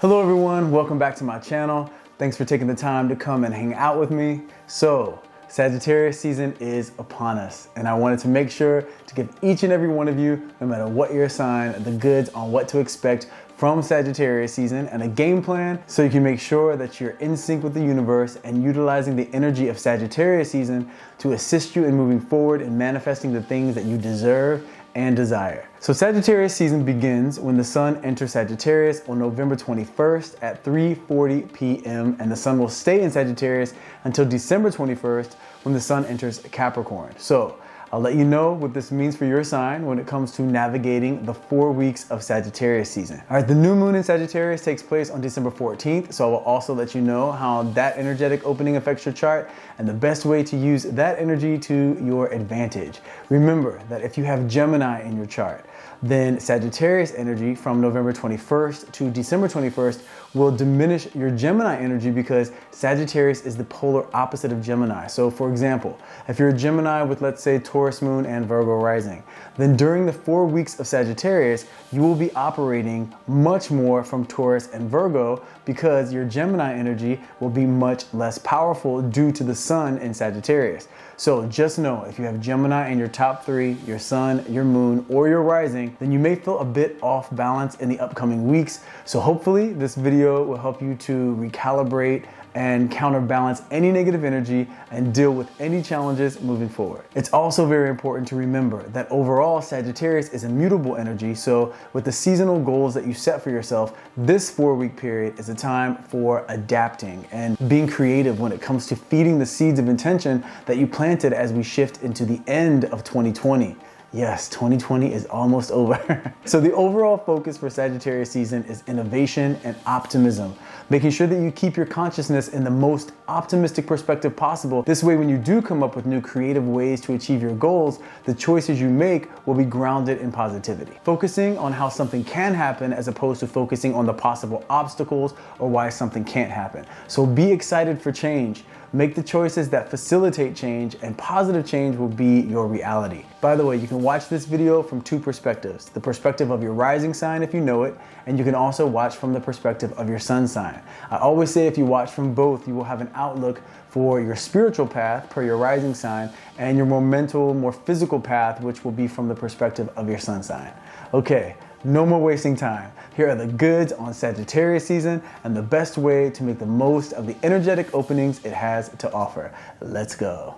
Hello everyone, welcome back to my channel. Thanks for taking the time to come and hang out with me. So, Sagittarius season is upon us, and I wanted to make sure to give each and every one of you, no matter what your sign, the goods on what to expect from Sagittarius season and a game plan so you can make sure that you're in sync with the universe and utilizing the energy of Sagittarius season to assist you in moving forward and manifesting the things that you deserve and desire. So Sagittarius season begins when the sun enters Sagittarius on November 21st at 3:40 p.m. and the sun will stay in Sagittarius until December 21st when the sun enters Capricorn. So I'll let you know what this means for your sign when it comes to navigating the 4 weeks of Sagittarius season. All right, the new moon in Sagittarius takes place on December 14th, so I will also let you know how that energetic opening affects your chart and the best way to use that energy to your advantage. Remember that if you have Gemini in your chart, then Sagittarius energy from November 21st to December 21st will diminish your Gemini energy because Sagittarius is the polar opposite of Gemini. So for example, if you're a Gemini with, let's say, Taurus moon and Virgo rising, then during the 4 weeks of Sagittarius, you will be operating much more from Taurus and Virgo because your Gemini energy will be much less powerful due to the sun in Sagittarius. So just know if you have Gemini in your top 3, your sun, your moon, or your rising, then you may feel a bit off balance in the upcoming weeks. So hopefully this video will help you to recalibrate and counterbalance any negative energy and deal with any challenges moving forward. It's also very important to remember that overall Sagittarius is a mutable energy, so with the seasonal goals that you set for yourself, this 4-week period is a time for adapting and being creative when it comes to feeding the seeds of intention that you planted as we shift into the end of 2020. Yes, 2020 is almost over. So the overall focus for Sagittarius season is innovation and optimism, making sure that you keep your consciousness in the most optimistic perspective possible. This way, when you do come up with new creative ways to achieve your goals, the choices you make will be grounded in positivity. Focusing on how something can happen as opposed to focusing on the possible obstacles or why something can't happen. So be excited for change. Make the choices that facilitate change, and positive change will be your reality. By the way, you can watch this video from 2 perspectives. The perspective of your rising sign if you know it, and you can also watch from the perspective of your sun sign. I always say if you watch from both, you will have an outlook for your spiritual path per your rising sign and your more mental, more physical path, which will be from the perspective of your sun sign. Okay. No more wasting time. Here are the goods on Sagittarius season and the best way to make the most of the energetic openings it has to offer. Let's go.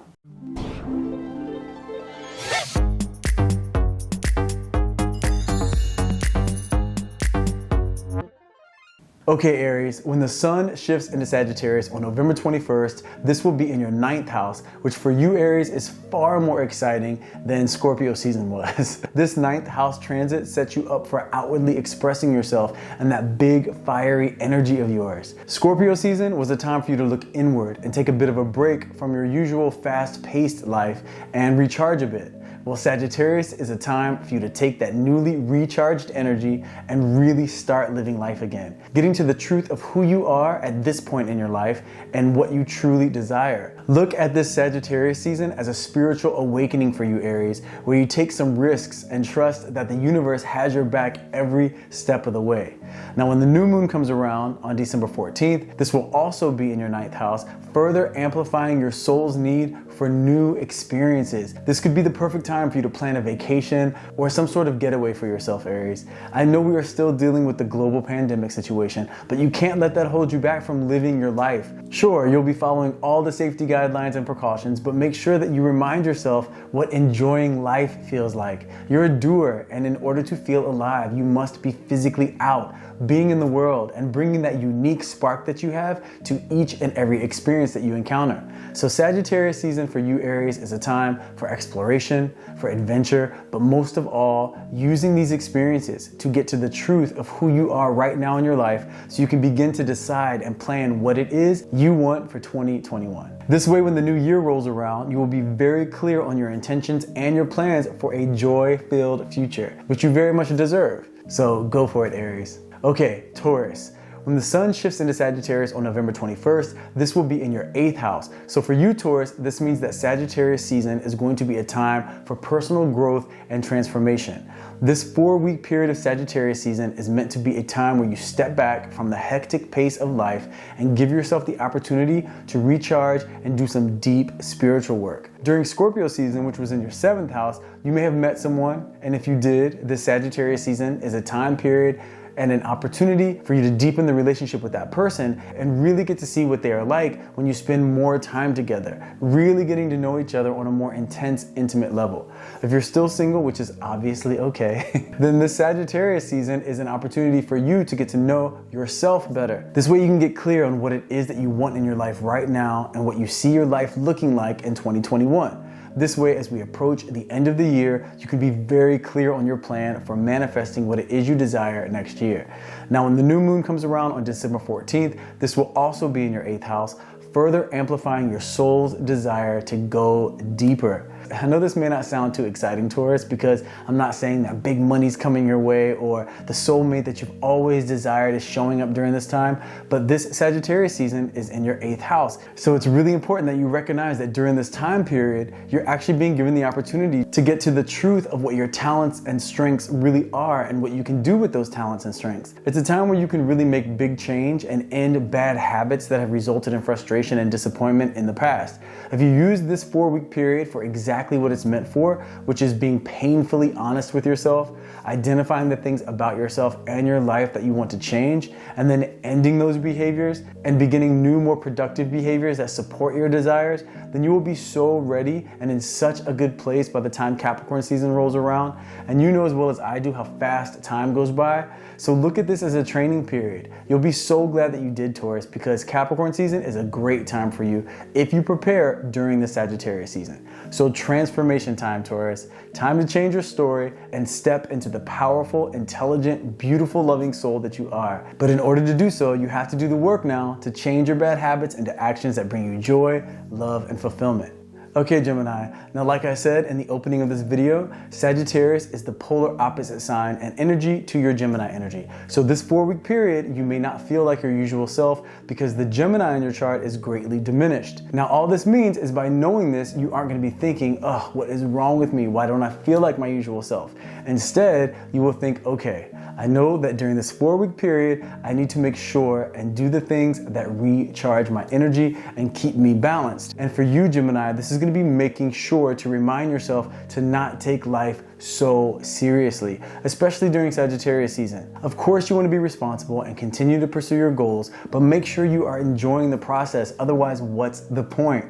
Okay, Aries, when the sun shifts into Sagittarius on November 21st, this will be in your 9th house, which for you, Aries, is far more exciting than Scorpio season was. This 9th house transit sets you up for outwardly expressing yourself and that big, fiery energy of yours. Scorpio season was a time for you to look inward and take a bit of a break from your usual fast-paced life and recharge a bit. Well, Sagittarius is a time for you to take that newly recharged energy and really start living life again. Getting to the truth of who you are at this point in your life and what you truly desire. Look at this Sagittarius season as a spiritual awakening for you, Aries, where you take some risks and trust that the universe has your back every step of the way. Now, when the new moon comes around on December 14th, this will also be in your 9th house, further amplifying your soul's need for new experiences. This could be the perfect time for you to plan a vacation or some sort of getaway for yourself, Aries. I know we are still dealing with the global pandemic situation, but you can't let that hold you back from living your life. Sure, you'll be following all the safety guidelines and precautions, but make sure that you remind yourself what enjoying life feels like. You're a doer, and in order to feel alive, you must be physically out, being in the world, and bringing that unique spark that you have to each and every experience that you encounter. So Sagittarius season for you, Aries, is a time for exploration, for adventure, but most of all, using these experiences to get to the truth of who you are right now in your life so you can begin to decide and plan what it is you want for 2021. This way, when the new year rolls around, you will be very clear on your intentions and your plans for a joy-filled future, which you very much deserve. So go for it, Aries. Okay, Taurus. When the sun shifts into Sagittarius on November 21st, this will be in your 8th house. So for you, Taurus, this means that Sagittarius season is going to be a time for personal growth and transformation. This 4-week period of Sagittarius season is meant to be a time where you step back from the hectic pace of life and give yourself the opportunity to recharge and do some deep spiritual work. During Scorpio season, which was in your 7th house, you may have met someone, and if you did, this Sagittarius season is a time period and an opportunity for you to deepen the relationship with that person and really get to see what they are like when you spend more time together, really getting to know each other on a more intense, intimate level. If you're still single, which is obviously okay, then this Sagittarius season is an opportunity for you to get to know yourself better. This way you can get clear on what it is that you want in your life right now and what you see your life looking like in 2021. This way, as we approach the end of the year, you can be very clear on your plan for manifesting what it is you desire next year. Now, when the new moon comes around on December 14th, this will also be in your 8th house, further amplifying your soul's desire to go deeper. I know this may not sound too exciting, Taurus, because I'm not saying that big money's coming your way or the soulmate that you've always desired is showing up during this time, but this Sagittarius season is in your 8th house. So it's really important that you recognize that during this time period, you're actually being given the opportunity to get to the truth of what your talents and strengths really are and what you can do with those talents and strengths. It's a time where you can really make big change and end bad habits that have resulted in frustration and disappointment in the past. If you use this 4-week period for exactly what it's meant for, which is being painfully honest with yourself, identifying the things about yourself and your life that you want to change, and then ending those behaviors and beginning new, more productive behaviors that support your desires, then you will be so ready and in such a good place by the time Capricorn season rolls around. And you know as well as I do how fast time goes by. So look at this as a training period. You'll be so glad that you did, Taurus, because Capricorn season is a great time for you if you prepare during the Sagittarius season. So transformation time, Taurus. Time to change your story and step into the powerful, intelligent, beautiful, loving soul that you are. But in order to do so, you have to do the work now to change your bad habits into actions that bring you joy, love, and fulfillment. Okay, Gemini, now like I said in the opening of this video, Sagittarius is the polar opposite sign and energy to your Gemini energy. So this 4-week period, you may not feel like your usual self because the Gemini in your chart is greatly diminished. Now all this means is by knowing this, you aren't going to be thinking, oh, what is wrong with me? Why don't I feel like my usual self? Instead, you will think, okay, I know that during this 4-week period, I need to make sure and do the things that recharge my energy and keep me balanced. And for you, Gemini, this is going to be making sure to remind yourself to not take life so seriously, especially during Sagittarius season. Of course, you want to be responsible and continue to pursue your goals, but make sure you are enjoying the process. Otherwise, what's the point?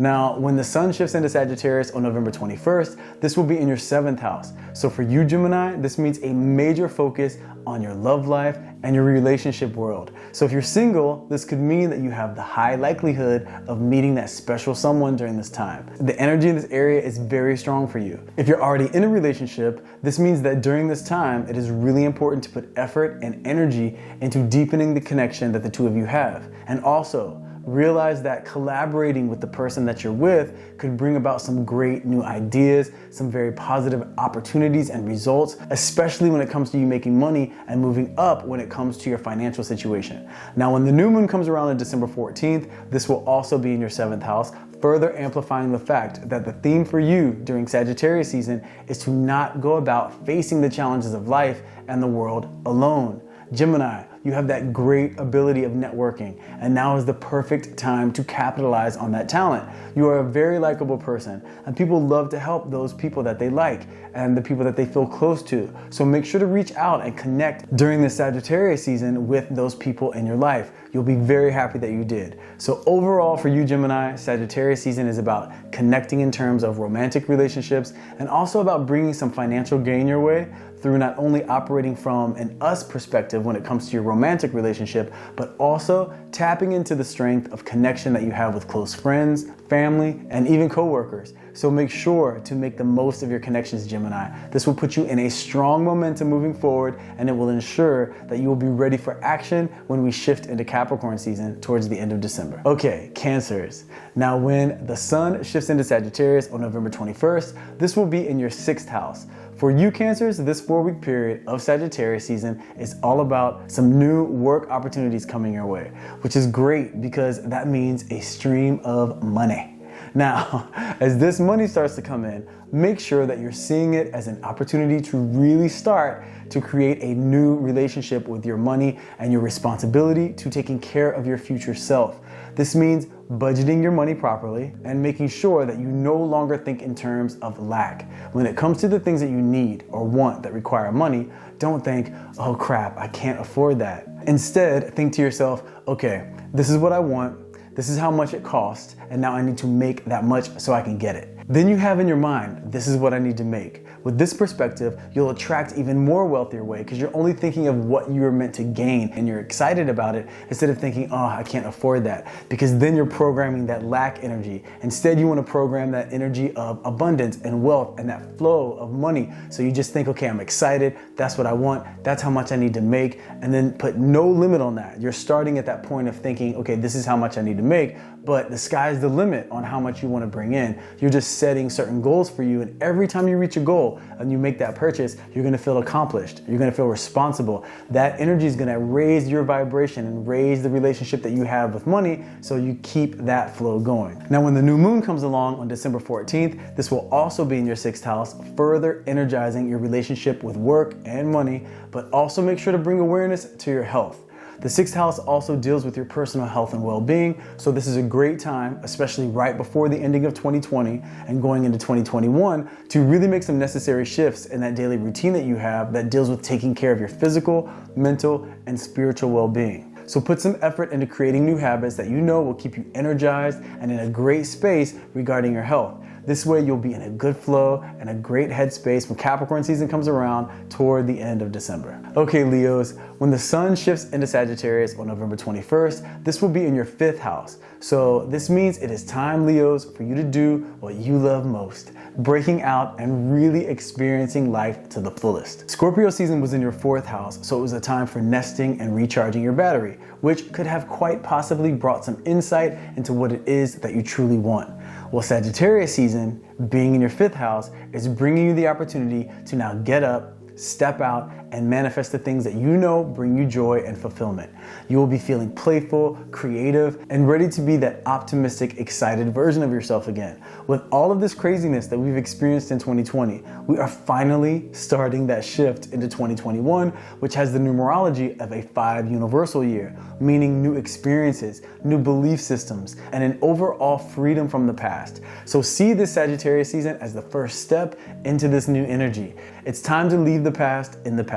Now, when the sun shifts into Sagittarius on November 21st, this will be in your 7th house. So for you, Gemini, this means a major focus on your love life and your relationship world. So if you're single, this could mean that you have the high likelihood of meeting that special someone during this time. The energy in this area is very strong for you. If you're already in a relationship, this means that during this time, it is really important to put effort and energy into deepening the connection that the two of you have. And also, realize that collaborating with the person that you're with could bring about some great new ideas, some very positive opportunities and results, especially when it comes to you making money and moving up when it comes to your financial situation. Now, when the new moon comes around on December 14th, this will also be in your 7th house, further amplifying the fact that the theme for you during Sagittarius season is to not go about facing the challenges of life and the world alone. Gemini, you have that great ability of networking, and now is the perfect time to capitalize on that talent. You are a very likable person, and people love to help those people that they like and the people that they feel close to. So make sure to reach out and connect during the Sagittarius season with those people in your life. You'll be very happy that you did. So overall for you, Gemini, Sagittarius season is about connecting in terms of romantic relationships and also about bringing some financial gain your way through not only operating from an us perspective when it comes to your romantic relationship, but also tapping into the strength of connection that you have with close friends, family, and even coworkers. So make sure to make the most of your connections, Gemini. This will put you in a strong momentum moving forward, and it will ensure that you will be ready for action when we shift into Capricorn season towards the end of December. Okay, Cancers. Now, when the sun shifts into Sagittarius on November 21st, this will be in your 6th house. For you Cancers, this 4-week period of Sagittarius season is all about some new work opportunities coming your way, which is great because that means a stream of money. Now, as this money starts to come in, make sure that you're seeing it as an opportunity to really start to create a new relationship with your money and your responsibility to taking care of your future self. This means budgeting your money properly and making sure that you no longer think in terms of lack. When it comes to the things that you need or want that require money, don't think, oh crap, I can't afford that. Instead, think to yourself, okay, this is what I want. This is how much it costs, and now I need to make that much so I can get it. Then you have in your mind, this is what I need to make. With this perspective, you'll attract even more wealth your way because you're only thinking of what you're meant to gain and you're excited about it instead of thinking, oh, I can't afford that, because then you're programming that lack energy. Instead, you want to program that energy of abundance and wealth and that flow of money. So you just think, okay, I'm excited. That's what I want. That's how much I need to make. And then put no limit on that. You're starting at that point of thinking, okay, this is how much I need to make, but the sky's the limit on how much you want to bring in. You're just setting certain goals for you. And every time you reach a goal and you make that purchase, you're going to feel accomplished. You're going to feel responsible. That energy is going to raise your vibration and raise the relationship that you have with money, so you keep that flow going. Now, when the new moon comes along on December 14th, this will also be in your 6th house, further energizing your relationship with work and money, but also make sure to bring awareness to your health. The 6th house also deals with your personal health and well-being, so this is a great time, especially right before the ending of 2020 and going into 2021, to really make some necessary shifts in that daily routine that you have that deals with taking care of your physical, mental, and spiritual well-being. So put some effort into creating new habits that you know will keep you energized and in a great space regarding your health. This way you'll be in a good flow and a great headspace when Capricorn season comes around toward the end of December. Okay, Leos, when the sun shifts into Sagittarius on November 21st, this will be in your 5th house. So this means it is time, Leos, for you to do what you love most, breaking out and really experiencing life to the fullest. Scorpio season was in your 4th house, so it was a time for nesting and recharging your battery, which could have quite possibly brought some insight into what it is that you truly want. Well, Sagittarius season, being in your 5th house, is bringing you the opportunity to now get up, step out, and manifest the things that you know bring you joy and fulfillment. You will be feeling playful, creative, and ready to be that optimistic, excited version of yourself again. With all of this craziness that we've experienced in 2020, we are finally starting that shift into 2021, which has the numerology of a 5 universal year, meaning new experiences, new belief systems, and an overall freedom from the past. So see this Sagittarius season as the first step into this new energy. It's time to leave the past in the past.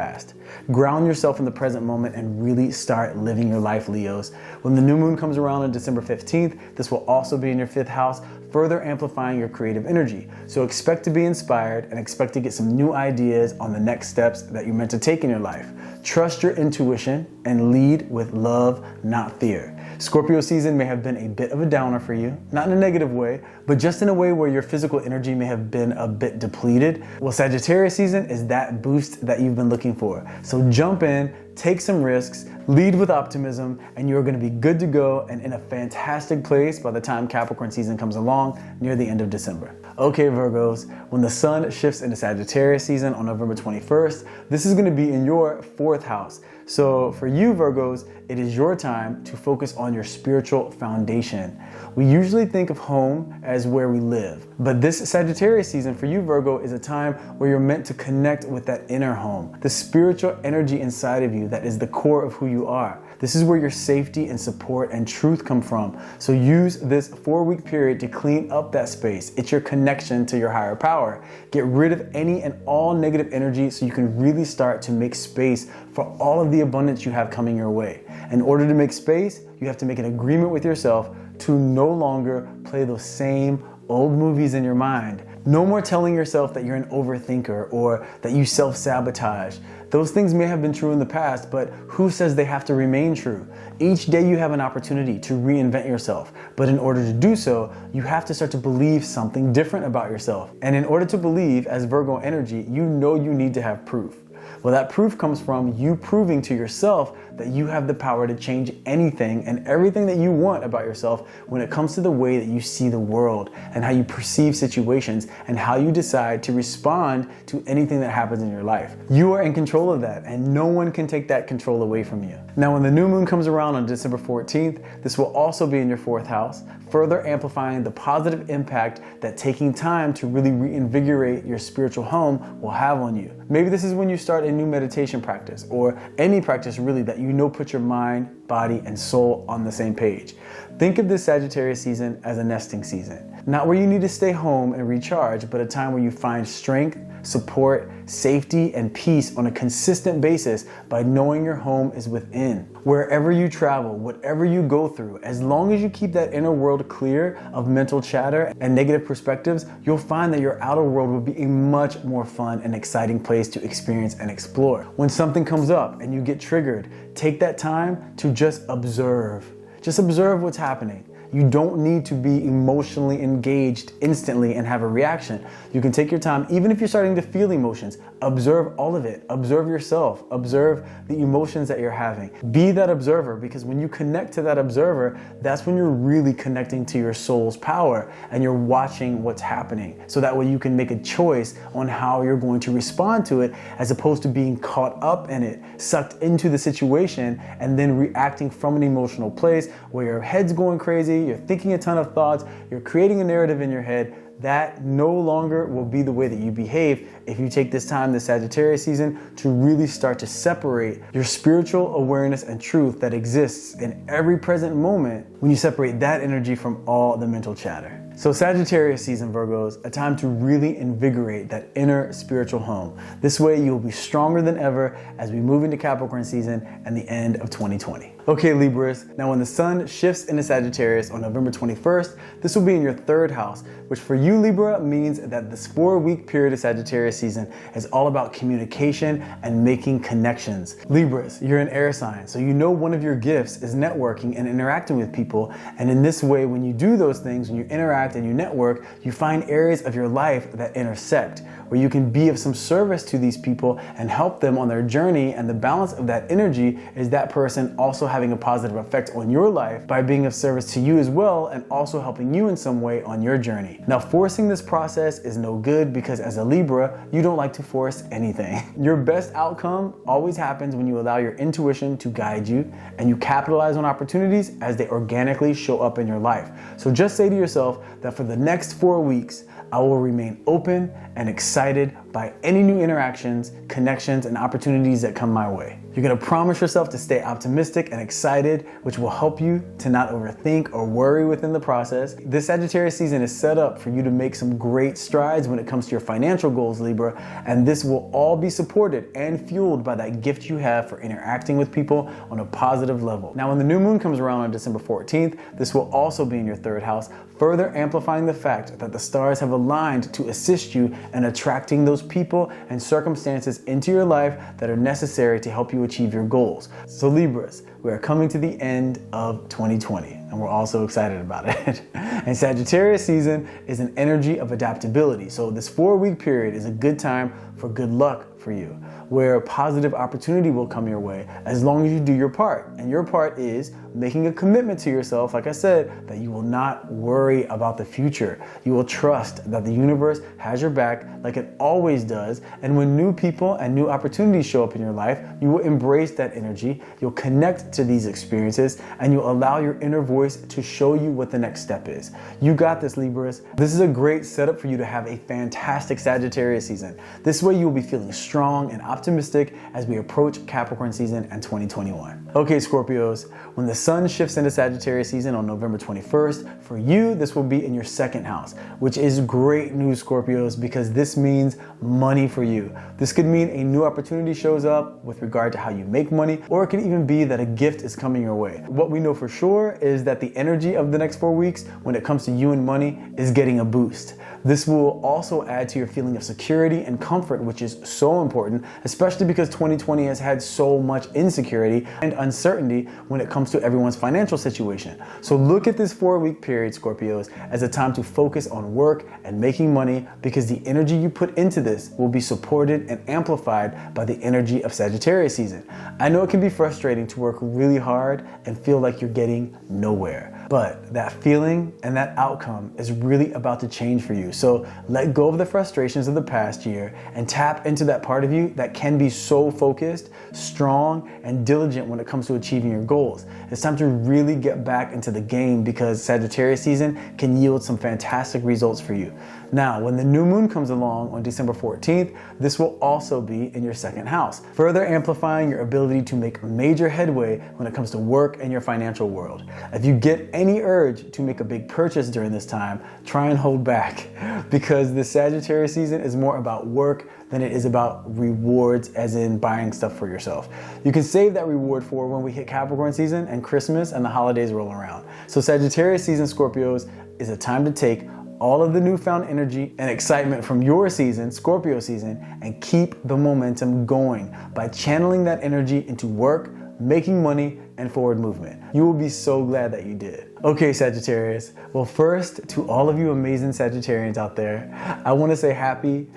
Ground yourself in the present moment and really start living your life, Leos. When the new moon comes around on December 15th, this will also be in your 5th house, further amplifying your creative energy. So expect to be inspired and expect to get some new ideas on the next steps that you're meant to take in your life. Trust your intuition and lead with love, not fear. Scorpio season may have been a bit of a downer for you, not in a negative way, but just in a way where your physical energy may have been a bit depleted. Well, Sagittarius season is that boost that you've been looking for. So jump in, take some risks, lead with optimism, and you're going to be good to go and in a fantastic place by the time Capricorn season comes along near the end of December. Okay, Virgos, when the sun shifts into Sagittarius season on November 21st, this is going to be in your 4th house. So for you, Virgos, it is your time to focus on your spiritual foundation. We usually think of home as where we live, but this Sagittarius season for you, Virgo, is a time where you're meant to connect with that inner home, the spiritual energy inside of you that is the core of who you are. This is where your safety and support and truth come from. So use this 4-week period to clean up that space. It's your connection to your higher power. Get rid of any and all negative energy so you can really start to make space for all of the abundance you have coming your way. In order to make space, you have to make an agreement with yourself to no longer play those same old movies in your mind. No more telling yourself that you're an overthinker or that you self-sabotage. Those things may have been true in the past, but who says they have to remain true? Each day you have an opportunity to reinvent yourself, but in order to do so, you have to start to believe something different about yourself. And in order to believe, as Virgo energy, you know you need to have proof. Well, that proof comes from you proving to yourself that you have the power to change anything and everything that you want about yourself when it comes to the way that you see the world and how you perceive situations and how you decide to respond to anything that happens in your life. You are in control of that, and no one can take that control away from you. Now, when the new moon comes around on December 14th, this will also be in your 4th house, further amplifying the positive impact that taking time to really reinvigorate your spiritual home will have on you. Maybe this is when you start a new meditation practice, or any practice really that you know put your mind, body, and soul on the same page. Think of this Sagittarius season as a nesting season. Not where you need to stay home and recharge, but a time where you find strength, support, safety, and peace on a consistent basis by knowing your home is within. Wherever you travel, whatever you go through, as long as you keep that inner world clear of mental chatter and negative perspectives, you'll find that your outer world will be a much more fun and exciting place to experience and explore. When something comes up and you get triggered, take that time to just observe. Just observe what's happening. You don't need to be emotionally engaged instantly and have a reaction. You can take your time, even if you're starting to feel emotions. Observe all of it. Observe yourself. Observe the emotions that you're having. Be that observer, because when you connect to that observer, that's when you're really connecting to your soul's power and you're watching what's happening. So that way you can make a choice on how you're going to respond to it, as opposed to being caught up in it, sucked into the situation, and then reacting from an emotional place where your head's going crazy, you're thinking a ton of thoughts, you're creating a narrative in your head. That no longer will be the way that you behave if you take this time, this Sagittarius season, to really start to separate your spiritual awareness and truth that exists in every present moment, when you separate that energy from all the mental chatter. So Sagittarius season, Virgos, a time to really invigorate that inner spiritual home. This way you'll be stronger than ever as we move into Capricorn season and the end of 2020. Okay, Libras, now when the sun shifts into Sagittarius on November 21st, this will be in your 3rd house, which for you, Libra, means that this 4-week period of Sagittarius season is all about communication and making connections. Libras, you're an air sign, so you know one of your gifts is networking and interacting with people. And in this way, when you do those things, when you interact and you network, you find areas of your life that intersect, where you can be of some service to these people and help them on their journey. And the balance of that energy is that person also having a positive effect on your life by being of service to you as well, and also helping you in some way on your journey. Now, forcing this process is no good, because as a Libra, you don't like to force anything. Your best outcome always happens when you allow your intuition to guide you and you capitalize on opportunities as they organically show up in your life. So just say to yourself that for the next 4 weeks, I will remain open and excited by any new interactions, connections, and opportunities that come my way. You're gonna promise yourself to stay optimistic and excited, which will help you to not overthink or worry within the process. This Sagittarius season is set up for you to make some great strides when it comes to your financial goals, Libra, and this will all be supported and fueled by that gift you have for interacting with people on a positive level. Now, when the new moon comes around on December 14th, this will also be in your 3rd house, further amplifying the fact that the stars have aligned to assist you in attracting those people and circumstances into your life that are necessary to help you achieve your goals. So Libras, we are coming to the end of 2020, and we're also excited about it. And Sagittarius season is an energy of adaptability. So this 4-week period is a good time for good luck for you, where positive opportunity will come your way as long as you do your part. And your part is making a commitment to yourself, like I said, that you will not worry about the future. You will trust that the universe has your back like it always does. And when new people and new opportunities show up in your life, you will embrace that energy. You'll connect to these experiences and you'll allow your inner voice to show you what the next step is. You got this, Libras. This is a great setup for you to have a fantastic Sagittarius season. This way you'll be feeling strong and optimistic as we approach Capricorn season and 2021. Okay, Scorpios, when the sun shifts into Sagittarius season on November 21st, for you, this will be in your 2nd house, which is great news, Scorpios, because this means money for you. This could mean a new opportunity shows up with regard to how you make money, or it can even be that a gift is coming your way. What we know for sure is that the energy of the next 4 weeks when it comes to you and money is getting a boost. This will also add to your feeling of security and comfort, which is so important, especially because 2020 has had so much insecurity and uncertainty when it comes to everyone's financial situation. So look at this 4-week period, Scorpios, as a time to focus on work and making money, because the energy you put into this will be supported and amplified by the energy of Sagittarius season. I know it can be frustrating to work really hard and feel like you're getting nowhere, but that feeling and that outcome is really about to change for you. So let go of the frustrations of the past year and tap into that part of you that can be so focused, strong, and diligent when it comes to achieving your goals. It's time to really get back into the game, because Sagittarius season can yield some fantastic results for you. Now, when the new moon comes along on December 14th, this will also be in your second house, further amplifying your ability to make major headway when it comes to work and your financial world. If you get any urge to make a big purchase during this time, try and hold back, because the Sagittarius season is more about work than it is about rewards, as in buying stuff for yourself. You can save that reward for when we hit Capricorn season and Christmas and the holidays roll around. So Sagittarius season, Scorpios, is a time to take all of the newfound energy and excitement from your season, Scorpio season, and keep the momentum going by channeling that energy into work, making money, and forward movement. You will be so glad that you did. Okay, Sagittarius. Well, first, to all of you amazing Sagittarians out there, I want to say happy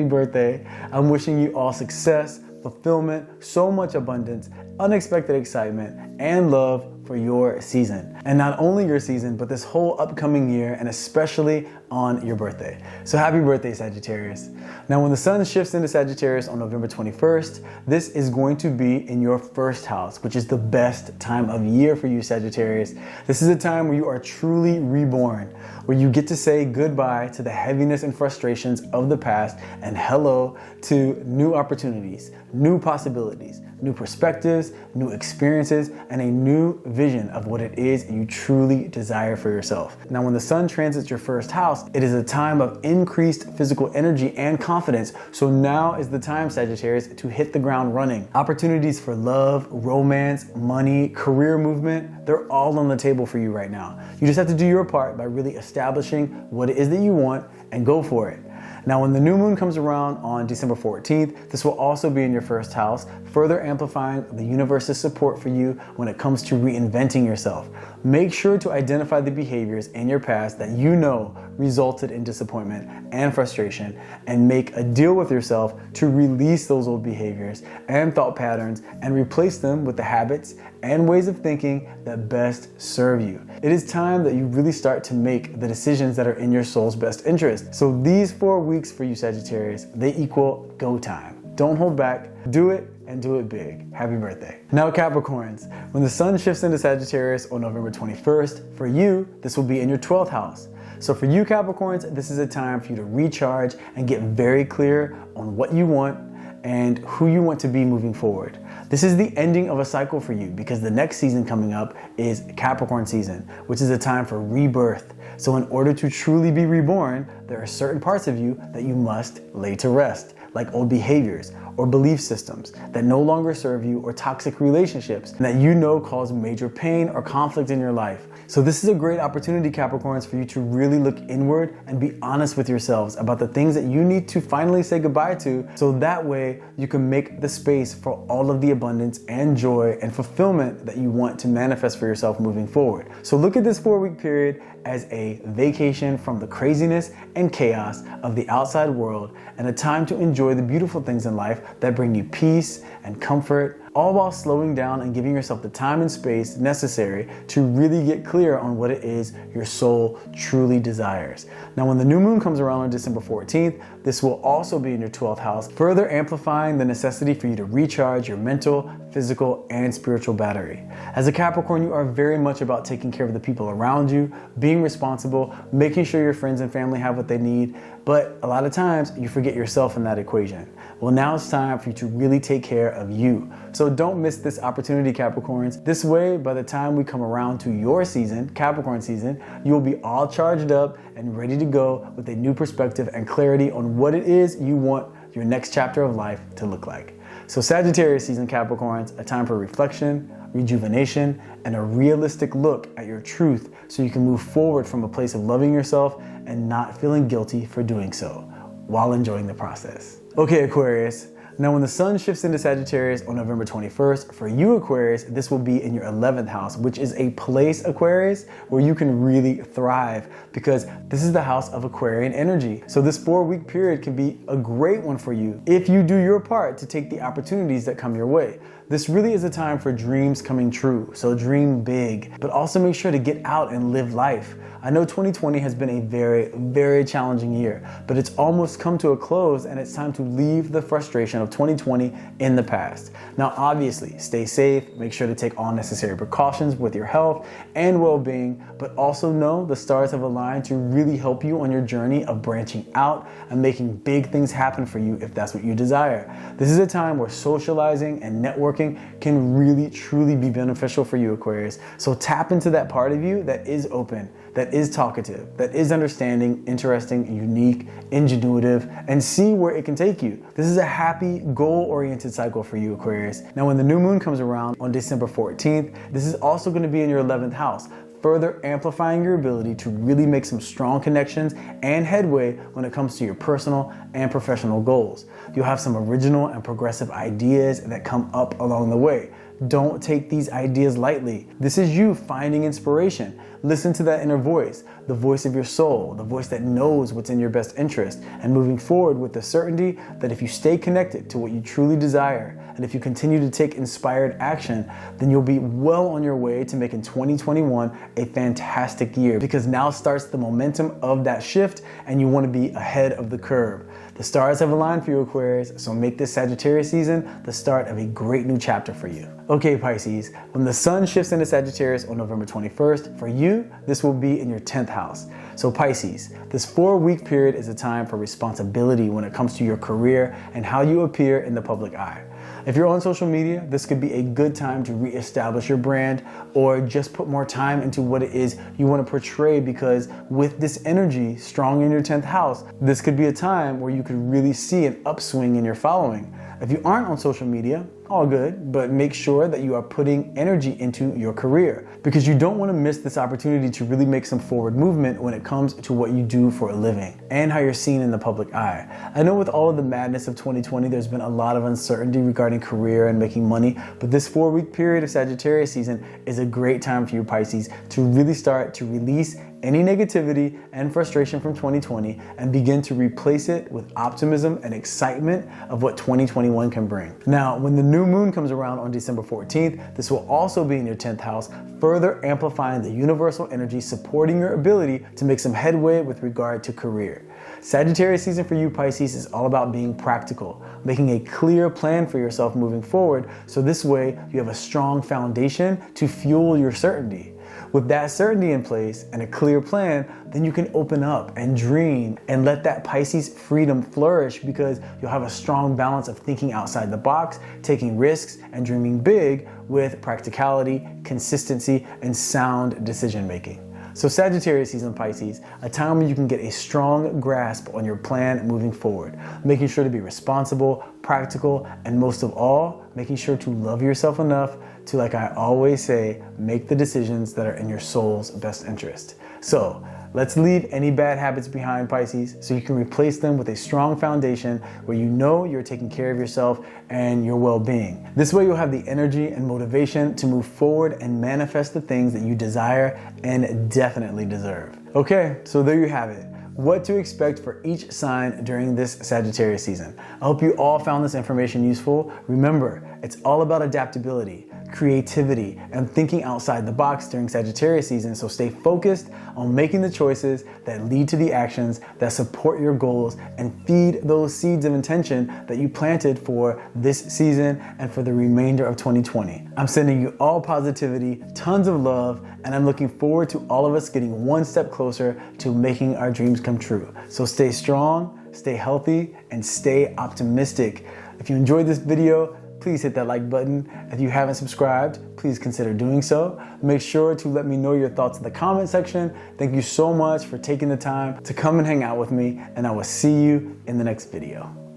birthday. I'm wishing you all success, fulfillment, so much abundance, unexpected excitement, and love for your season. And not only your season, but this whole upcoming year, and especially on your birthday. So happy birthday, Sagittarius. Now, when the sun shifts into Sagittarius on November 21st, this is going to be in your first house, which is the best time of year for you, Sagittarius. This is a time where you are truly reborn, where you get to say goodbye to the heaviness and frustrations of the past and hello to new opportunities, new possibilities, new perspectives, new experiences, and a new vision of what it is you truly desire for yourself. Now, when the sun transits your first house, it is a time of increased physical energy and confidence. So now is the time, Sagittarius, to hit the ground running. Opportunities for love, romance, money, career movement, they're all on the table for you right now. You just have to do your part by really establishing what it is that you want and go for it. Now, when the new moon comes around on December 14th, this will also be in your first house, further amplifying the universe's support for you when it comes to reinventing yourself. Make sure to identify the behaviors in your past that you know resulted in disappointment and frustration, and make a deal with yourself to release those old behaviors and thought patterns and replace them with the habits and ways of thinking that best serve you. It is time that you really start to make the decisions that are in your soul's best interest. So these 4 weeks for you, Sagittarius, they equal go time. Don't hold back, do it, and do it big. Happy birthday. Now, Capricorns, when the sun shifts into Sagittarius on November 21st, for you, this will be in your 12th house. So for you, Capricorns, this is a time for you to recharge and get very clear on what you want and who you want to be moving forward. This is the ending of a cycle for you, because the next season coming up is Capricorn season, which is a time for rebirth. So in order to truly be reborn, there are certain parts of you that you must lay to rest, like old behaviors or belief systems that no longer serve you, or toxic relationships that you know cause major pain or conflict in your life. So this is a great opportunity, Capricorns, for you to really look inward and be honest with yourselves about the things that you need to finally say goodbye to, so that way you can make the space for all of the abundance and joy and fulfillment that you want to manifest for yourself moving forward. So look at this 4-week period as a vacation from the craziness and chaos of the outside world, and a time to enjoy the beautiful things in life that bring you peace and comfort, all while slowing down and giving yourself the time and space necessary to really get clear on what it is your soul truly desires. Now, when the new moon comes around on December 14th, this will also be in your 12th house, further amplifying the necessity for you to recharge your mental, physical, and spiritual battery. As a Capricorn, you are very much about taking care of the people around you, being responsible, making sure your friends and family have what they need, but a lot of times you forget yourself in that equation. Well, now it's time for you to really take care of you. So don't miss this opportunity, Capricorns. This way, by the time we come around to your season, Capricorn season, you'll be all charged up and ready to go with a new perspective and clarity on what it is you want your next chapter of life to look like. So Sagittarius season, Capricorns, a time for reflection, rejuvenation, and a realistic look at your truth, so you can move forward from a place of loving yourself and not feeling guilty for doing so, while enjoying the process. Okay, Aquarius, Now, when the sun shifts into Sagittarius on November 21st, for you Aquarius, this will be in your 11th house, which is a place, Aquarius, where you can really thrive because this is the house of Aquarian energy. So this 4-week period can be a great one for you if you do your part to take the opportunities that come your way. This really is a time for dreams coming true, so dream big, but also make sure to get out and live life. I know 2020 has been a very, very challenging year, but it's almost come to a close and it's time to leave the frustration of 2020 in the past. Now, obviously, stay safe, make sure to take all necessary precautions with your health and well-being, but also know the stars have aligned to really help you on your journey of branching out and making big things happen for you if that's what you desire. This is a time where socializing and networking can really, truly be beneficial for you, Aquarius. So tap into that part of you that is open, that is talkative, that is understanding, interesting, unique, ingenuitive, and see where it can take you. This is a happy, goal-oriented cycle for you, Aquarius. Now, when the new moon comes around on December 14th, this is also going to be in your 11th house, further amplifying your ability to really make some strong connections and headway when it comes to your personal and professional goals. You'll have some original and progressive ideas that come up along the way. Don't take these ideas lightly. This is you finding inspiration. Listen to that inner voice, the voice of your soul, the voice that knows what's in your best interest, and moving forward with the certainty that if you stay connected to what you truly desire, and if you continue to take inspired action, then you'll be well on your way to making 2021 a fantastic year, because now starts the momentum of that shift and you want to be ahead of the curve. The stars have aligned for you, Aquarius, so make this Sagittarius season the start of a great new chapter for you. Okay, Pisces, when the sun shifts into Sagittarius on November 21st, for you, this will be in your 10th house. So Pisces, this 4-week period is a time for responsibility when it comes to your career and how you appear in the public eye. If you're on social media, this could be a good time to reestablish your brand or just put more time into what it is you want to portray, because with this energy strong in your 10th house, this could be a time where you could really see an upswing in your following. If you aren't on social media, all good, but make sure that you are putting energy into your career, because you don't want to miss this opportunity to really make some forward movement when it comes to what you do for a living and how you're seen in the public eye. I know with all of the madness of 2020, there's been a lot of uncertainty regarding career and making money, but this 4-week period of Sagittarius season is a great time for you, Pisces, to really start to release any negativity and frustration from 2020 and begin to replace it with optimism and excitement of what 2021 can bring. Now, when the new moon comes around on December 14th, this will also be in your 10th house, further amplifying the universal energy supporting your ability to make some headway with regard to career. Sagittarius season for you, Pisces, is all about being practical, making a clear plan for yourself moving forward, so this way you have a strong foundation to fuel your certainty. With that certainty in place and a clear plan, then you can open up and dream and let that Pisces freedom flourish, because you'll have a strong balance of thinking outside the box, taking risks, and dreaming big with practicality, consistency, and sound decision making. So Sagittarius season, Pisces, a time when you can get a strong grasp on your plan moving forward, making sure to be responsible, practical, and most of all, making sure to love yourself enough to, like I always say, make the decisions that are in your soul's best interest. So let's leave any bad habits behind, Pisces, so you can replace them with a strong foundation where you know you're taking care of yourself and your well-being. This way you'll have the energy and motivation to move forward and manifest the things that you desire and definitely deserve. Okay, so there you have it. What to expect for each sign during this Sagittarius season. I hope you all found this information useful. Remember, it's all about adaptability, creativity, and thinking outside the box during Sagittarius season, so stay focused on making the choices that lead to the actions that support your goals and feed those seeds of intention that you planted for this season and for the remainder of 2020. I'm sending you all positivity, tons of love, and I'm looking forward to all of us getting one step closer to making our dreams come true. So stay strong, stay healthy, and stay optimistic. If you enjoyed this video, please hit that like button. If you haven't subscribed, please consider doing so. Make sure to let me know your thoughts in the comment section. Thank you so much for taking the time to come and hang out with me, and I will see you in the next video.